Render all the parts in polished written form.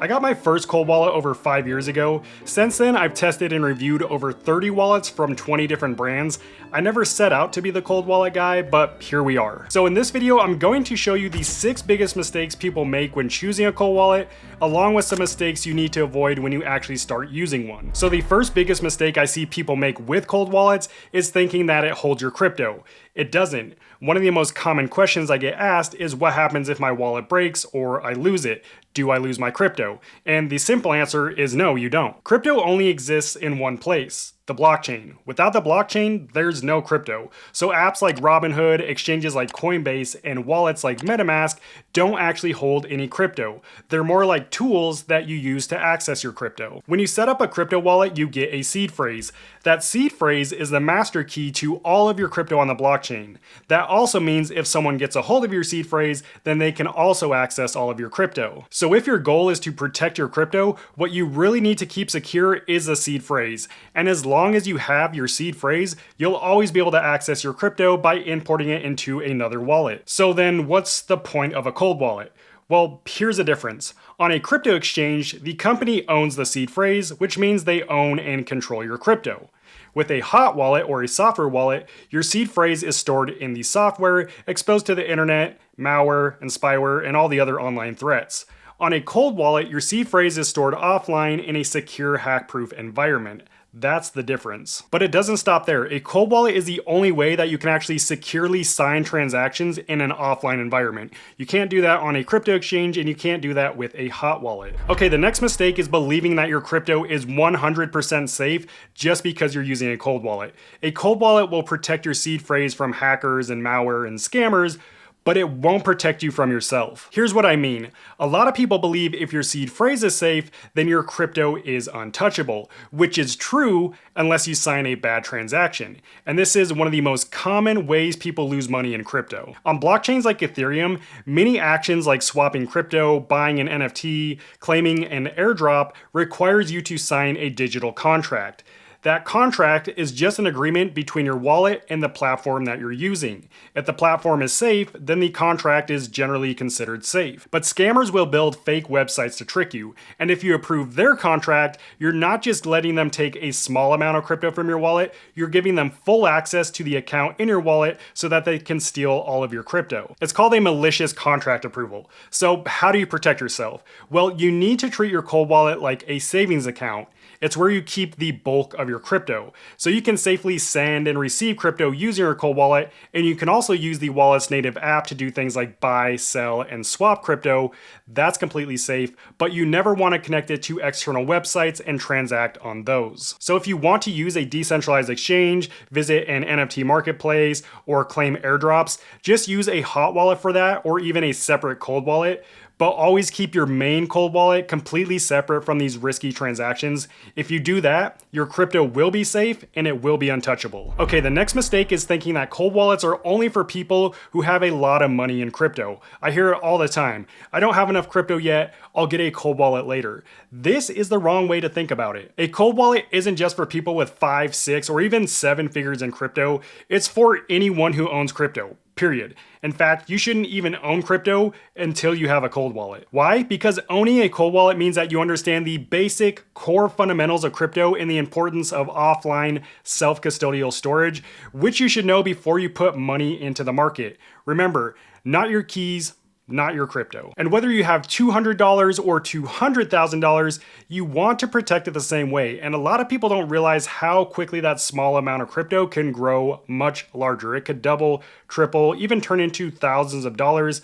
I got my first cold wallet over 5 years ago. Since then, I've tested and reviewed over 30 wallets from 20 different brands. I never set out to be the cold wallet guy, but here we are. So in this video, I'm going to show you the 6 biggest mistakes people make when choosing a cold wallet, along with some mistakes you need to avoid when you actually start using one. So the first biggest mistake I see people make with cold wallets is thinking that it holds your crypto. It doesn't. One of the most common questions I get asked is what happens if my wallet breaks or I lose it? Do I lose my crypto? And the simple answer is no, you don't. Crypto only exists in one place, the blockchain. Without the blockchain, there's no crypto. So apps like Robinhood, exchanges like Coinbase, and wallets like MetaMask don't actually hold any crypto. They're more like tools that you use to access your crypto. When you set up a crypto wallet, you get a seed phrase. That seed phrase is the master key to all of your crypto on the blockchain. That also means if someone gets a hold of your seed phrase, then they can also access all of your crypto. So if your goal is to protect your crypto, what you really need to keep secure is a seed phrase. And as long as you have your seed phrase, you'll always be able to access your crypto by importing it into another wallet. So then what's the point of a cold wallet? Well, here's the difference. On a crypto exchange, the company owns the seed phrase, which means they own and control your crypto. With a hot wallet or a software wallet, your seed phrase is stored in the software, exposed to the internet, malware, and spyware, and all the other online threats. On a cold wallet, your seed phrase is stored offline in a secure hack-proof environment. That's the difference. But it doesn't stop there. A cold wallet is the only way that you can actually securely sign transactions in an offline environment. You can't do that on a crypto exchange, and you can't do that with a hot wallet. Okay, the next mistake is believing that your crypto is 100% safe just because you're using a cold wallet. A cold wallet will protect your seed phrase from hackers and malware and scammers, but it won't protect you from yourself. Here's what I mean. A lot of people believe if your seed phrase is safe, then your crypto is untouchable, which is true unless you sign a bad transaction. And this is one of the most common ways people lose money in crypto. On blockchains like Ethereum, many actions like swapping crypto, buying an NFT, claiming an airdrop requires you to sign a digital contract. That contract is just an agreement between your wallet and the platform that you're using. If the platform is safe, then the contract is generally considered safe. But scammers will build fake websites to trick you, and if you approve their contract, you're not just letting them take a small amount of crypto from your wallet, you're giving them full access to the account in your wallet so that they can steal all of your crypto. It's called a malicious contract approval. So how do you protect yourself? Well, you need to treat your cold wallet like a savings account. It's where you keep the bulk of your crypto. So you can safely send and receive crypto using your cold wallet, and you can also use the wallet's native app to do things like buy, sell, and swap crypto. That's completely safe, but you never want to connect it to external websites and transact on those. So if you want to use a decentralized exchange, visit an NFT marketplace, or claim airdrops, just use a hot wallet for that, or even a separate cold wallet. But always keep your main cold wallet completely separate from these risky transactions. If you do that, your crypto will be safe and it will be untouchable. Okay, the next mistake is thinking that cold wallets are only for people who have a lot of money in crypto. I hear it all the time. I don't have enough crypto yet, I'll get a cold wallet later. This is the wrong way to think about it. A cold wallet isn't just for people with 5, 6, or even 7 figures in crypto. It's for anyone who owns crypto. Period. In fact, you shouldn't even own crypto until you have a cold wallet. Why? Because owning a cold wallet means that you understand the basic core fundamentals of crypto and the importance of offline self-custodial storage, which you should know before you put money into the market. Remember, not your keys, not your crypto. And whether you have $200 or $200,000, you want to protect it the same way. And a lot of people don't realize how quickly that small amount of crypto can grow much larger. It could double, triple, even turn into thousands of dollars.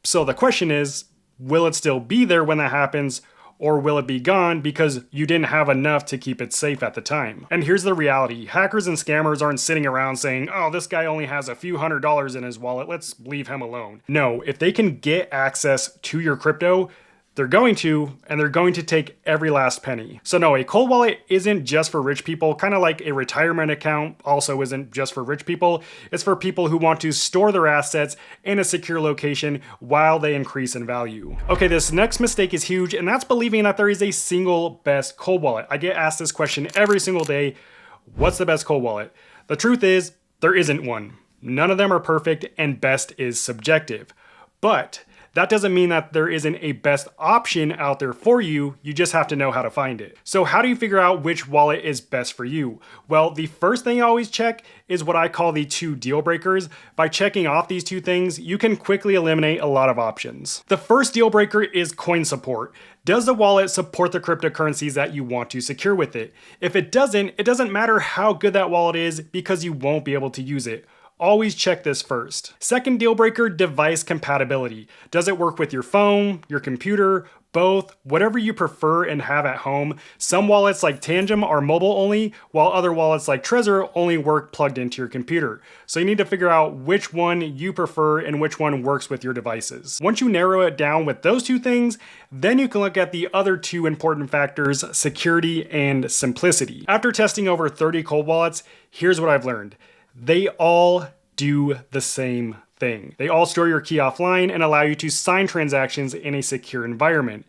So the question is, will it still be there when that happens? Or will it be gone because you didn't have enough to keep it safe at the time? And here's the reality. Hackers and scammers aren't sitting around saying, oh, this guy only has a few $100s in his wallet, let's leave him alone. No, if they can get access to your crypto, they're going to, and they're going to take every last penny. So no, a cold wallet isn't just for rich people, kind of like a retirement account also isn't just for rich people. It's for people who want to store their assets in a secure location while they increase in value. Okay, this next mistake is huge, and that's believing that there is a single best cold wallet. I get asked this question every single day. What's the best cold wallet? The truth is, there isn't one. None of them are perfect, and best is subjective. But That doesn't mean that there isn't a best option out there for you, you just have to know how to find it. So how do you figure out which wallet is best for you? Well, the first thing I always check is what I call the 2 deal breakers. By checking off these 2 things, you can quickly eliminate a lot of options. The first deal breaker is coin support. Does the wallet support the cryptocurrencies that you want to secure with it? If it doesn't matter how good that wallet is because you won't be able to use it. Always check this first. Second deal breaker, device compatibility. Does it work with your phone, your computer, both, whatever you prefer and have at home? Some wallets like Tangem are mobile only, while other wallets like Trezor only work plugged into your computer. So you need to figure out which one you prefer and which one works with your devices. Once you narrow it down with those 2 things, then you can look at the other 2 important factors, security and simplicity. After testing over 30 cold wallets, here's what I've learned. They all do the same thing. They all store your key offline and allow you to sign transactions in a secure environment.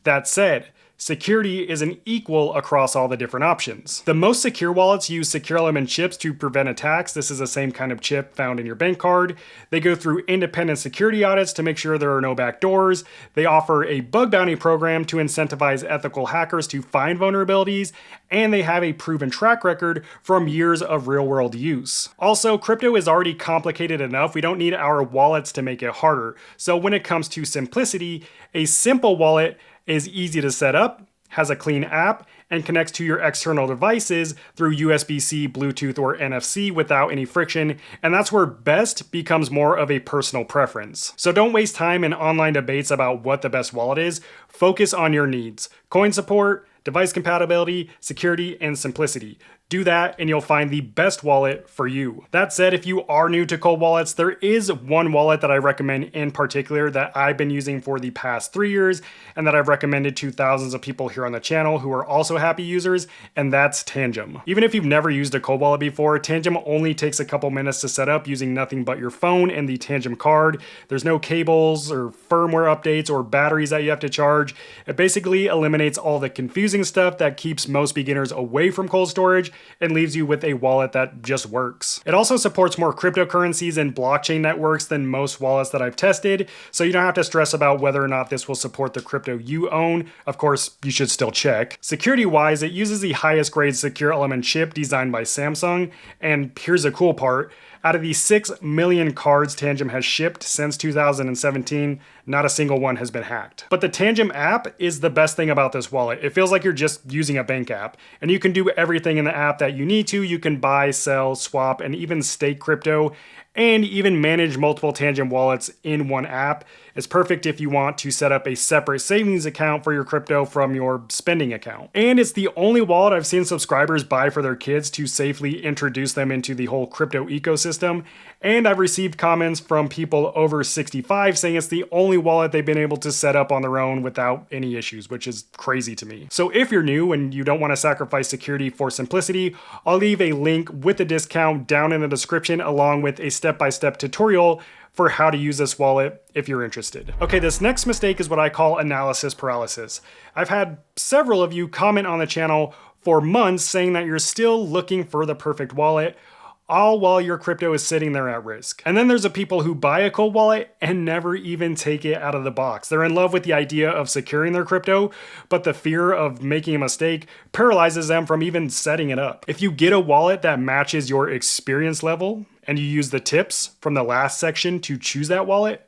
That said, security isn't equal across all the different options. The most secure wallets use secure element chips to prevent attacks. This is the same kind of chip found in your bank card. They go through independent security audits to make sure there are no backdoors. They offer a bug bounty program to incentivize ethical hackers to find vulnerabilities, and they have a proven track record from years of real-world use. Also, crypto is already complicated enough. We don't need our wallets to make it harder. So when it comes to simplicity, a simple wallet is easy to set up, has a clean app, and connects to your external devices through USB-C, Bluetooth, or NFC without any friction, and that's where best becomes more of a personal preference. So don't waste time in online debates about what the best wallet is. Focus on your needs. Coin support, device compatibility, security, and simplicity. Do that and you'll find the best wallet for you. That said, if you are new to cold wallets, there is one wallet that I recommend in particular that I've been using for the past 3 years and that I've recommended to thousands of people here on the channel who are also happy users, and that's Tangem. Even if you've never used a cold wallet before, Tangem only takes a couple minutes to set up using nothing but your phone and the Tangem card. There's no cables or firmware updates or batteries that you have to charge. It basically eliminates all the confusing stuff that keeps most beginners away from cold storage and leaves you with a wallet that just works. It also supports more cryptocurrencies and blockchain networks than most wallets that I've tested, so you don't have to stress about whether or not this will support the crypto you own. Of course, you should still check. Security-wise, it uses the highest grade secure element chip designed by Samsung, and here's the cool part. Out of the 6 million cards Tangem has shipped since 2017, not a single one has been hacked. But the Tangem app is the best thing about this wallet. It feels like you're just using a bank app, and you can do everything in the app that you need to. You can buy, sell, swap, and even stake crypto, and even manage multiple Tangem wallets in one app. It's perfect if you want to set up a separate savings account for your crypto from your spending account. And it's the only wallet I've seen subscribers buy for their kids to safely introduce them into the whole crypto ecosystem. And I've received comments from people over 65 saying it's the only wallet they've been able to set up on their own without any issues, which is crazy to me. So if you're new and you don't want to sacrifice security for simplicity, I'll leave a link with a discount down in the description along with a step-by-step tutorial for how to use this wallet if you're interested. Okay, this next mistake is what I call analysis paralysis. I've had several of you comment on the channel for months saying that you're still looking for the perfect wallet, all while your crypto is sitting there at risk. And then there's the people who buy a cold wallet and never even take it out of the box. They're in love with the idea of securing their crypto, but the fear of making a mistake paralyzes them from even setting it up. If you get a wallet that matches your experience level and you use the tips from the last section to choose that wallet,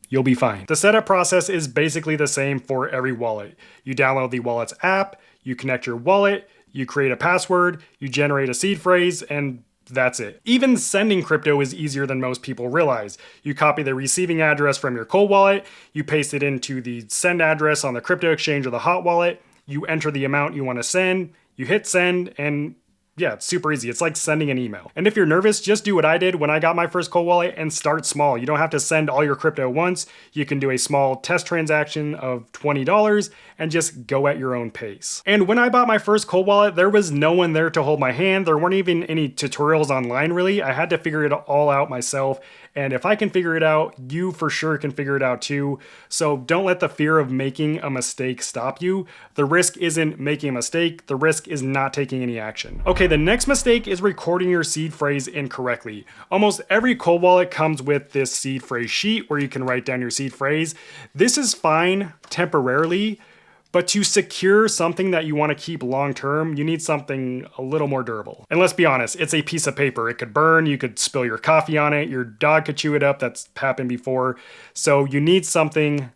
you'll be fine. The setup process is basically the same for every wallet. You download the wallet's app, you connect your wallet, you create a password, you generate a seed phrase, and that's it. Even sending crypto is easier than most people realize. You copy the receiving address from your cold wallet, you paste it into the send address on the crypto exchange or the hot wallet, you enter the amount you want to send, you hit send, and yeah, it's super easy. It's like sending an email. And if you're nervous, just do what I did when I got my first cold wallet and start small. You don't have to send all your crypto once. You can do a small test transaction of $20 and just go at your own pace. And when I bought my first cold wallet, there was no one there to hold my hand. There weren't even any tutorials online really. I had to figure it all out myself. And if I can figure it out, you for sure can figure it out too. So don't let the fear of making a mistake stop you. The risk isn't making a mistake, the risk is not taking any action. Okay, the next mistake is recording your seed phrase incorrectly. Almost every cold wallet comes with this seed phrase sheet where you can write down your seed phrase. This is fine temporarily, but to secure something that you want to keep long term, you need something a little more durable. And let's be honest, it's a piece of paper. It could burn, you could spill your coffee on it, your dog could chew it up, that's happened before. So you need something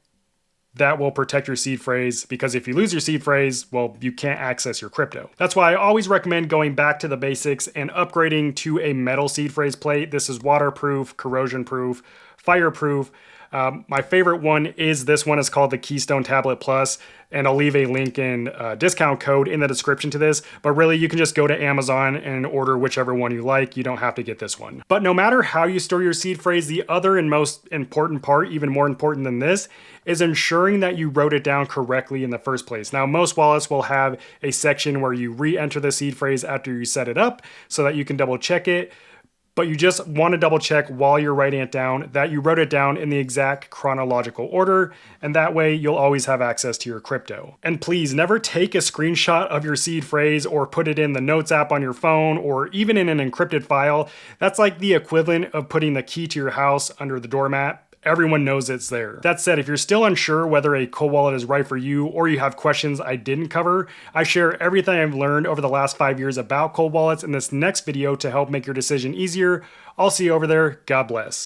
that will protect your seed phrase, because if you lose your seed phrase, well, you can't access your crypto. That's why I always recommend going back to the basics and upgrading to a metal seed phrase plate. This is waterproof, corrosion proof, fireproof. My favorite one is this one. It's called the Keystone Tablet Plus, and I'll leave a link and discount code in the description to this, but really you can just go to Amazon and order whichever one you like. You don't have to get this one. But no matter how you store your seed phrase, the other and most important part, even more important than this, is ensuring that you wrote it down correctly in the first place. Now, most wallets will have a section where you re-enter the seed phrase after you set it up so that you can double check it. But you just want to double check while you're writing it down that you wrote it down in the exact chronological order, and that way you'll always have access to your crypto. And please never take a screenshot of your seed phrase or put it in the Notes app on your phone or even in an encrypted file. That's like the equivalent of putting the key to your house under the doormat. Everyone knows it's there. That said, if you're still unsure whether a cold wallet is right for you or you have questions I didn't cover, I share everything I've learned over the last 5 years about cold wallets in this next video to help make your decision easier. I'll see you over there. God bless.